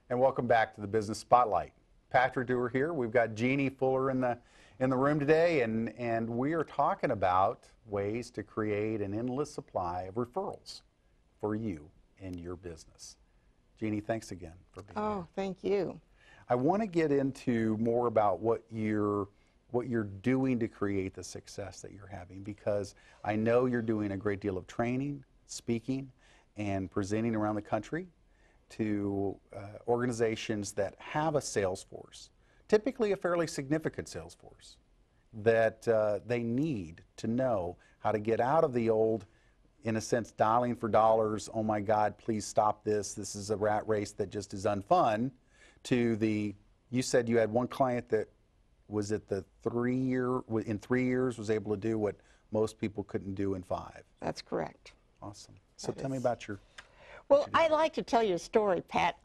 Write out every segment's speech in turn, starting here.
And welcome back to the Business Spotlight. Patrick Dewar here. We've got Genie Fuller in the room today, and we are talking about ways to create an endless supply of referrals for you and your business. Jeannie, thanks again for being here. Oh, thank you. I want to get into more about what you're doing to create the success that you're having, because I know you're doing a great deal of training, speaking, and presenting around the country to organizations that have a sales force, typically a fairly significant sales force, that they need to know how to get out of the old, in a sense, dialing for dollars, oh my God, please stop this, this is a rat race that just is unfun, to the, you said you had one client that was at the in 3 years was able to do what most people couldn't do in 5. That's correct. Awesome. So tell me about your... Well, I'd like to tell you a story, Pat.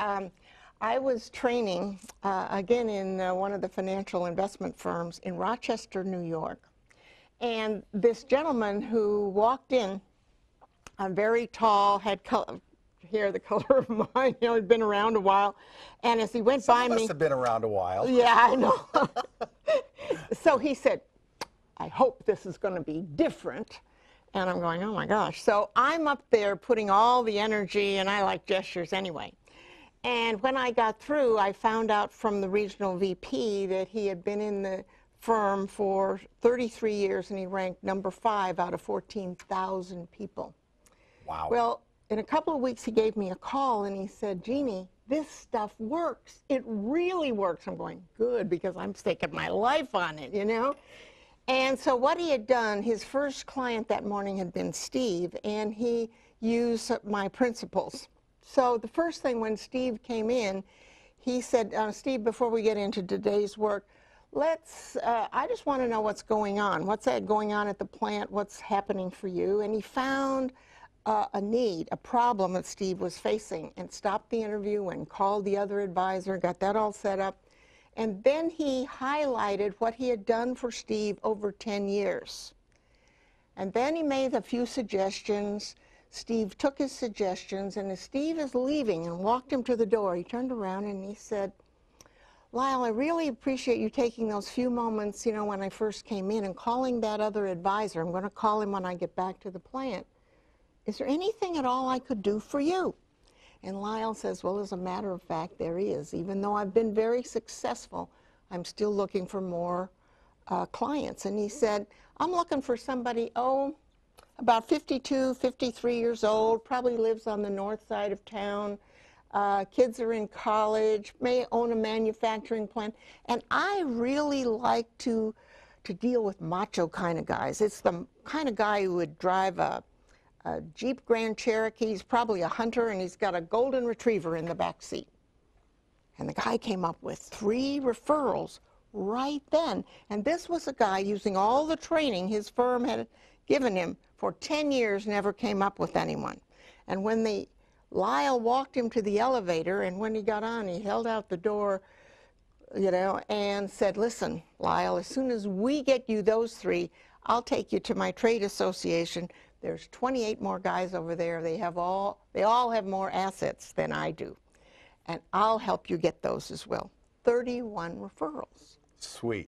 I was training, again, in one of the financial investment firms in Rochester, New York. And this gentleman who walked in, very tall, had hair the color of mine, you know, had been around a while. And as he went by me... Some must have been around a while. Yeah, I know. So he said, I hope this is going to be different. And I'm going, oh my gosh. So I'm up there putting all the energy, and I like gestures anyway. And when I got through, I found out from the regional VP that he had been in the firm for 33 years, and he ranked number 5 out of 14,000 people. Wow. Well, in a couple of weeks, he gave me a call, and he said, Jeannie, this stuff works. It really works. I'm going, good, because I'm staking my life on it, you know? And so what he had done, his first client that morning had been Steve, and he used my principles. So the first thing when Steve came in, he said, Steve, before we get into today's work, I just want to know what's going on. What's that going on at the plant? What's happening for you? And he found a need, a problem that Steve was facing, and stopped the interview and called the other advisor, got that all set up. And then he highlighted what he had done for Steve over 10 years. And then he made a few suggestions. Steve took his suggestions, and as Steve is leaving and walked him to the door, he turned around and he said, Lyle, I really appreciate you taking those few moments, you know, when I first came in and calling that other advisor. I'm going to call him when I get back to the plant. Is there anything at all I could do for you? And Lyle says, well, as a matter of fact, there is. Even though I've been very successful, I'm still looking for more clients. And he said, I'm looking for somebody, about 52, 53 years old, probably lives on the north side of town. Kids are in college, may own a manufacturing plant. And I really like to deal with macho kind of guys. It's the kind of guy who would drive a Jeep Grand Cherokee. He's probably a hunter, and he's got a golden retriever in the back seat. And the guy came up with 3 referrals right then. And this was a guy using all the training his firm had given him for 10 years, never came up with anyone. And when Lyle walked him to the elevator, and when he got on, he held out the door, you know, and said, listen, Lyle, as soon as we get you those 3, I'll take you to my trade association. There's 28 more guys over there. They all have more assets than I do. And I'll help you get those as well. 31 referrals. Sweet.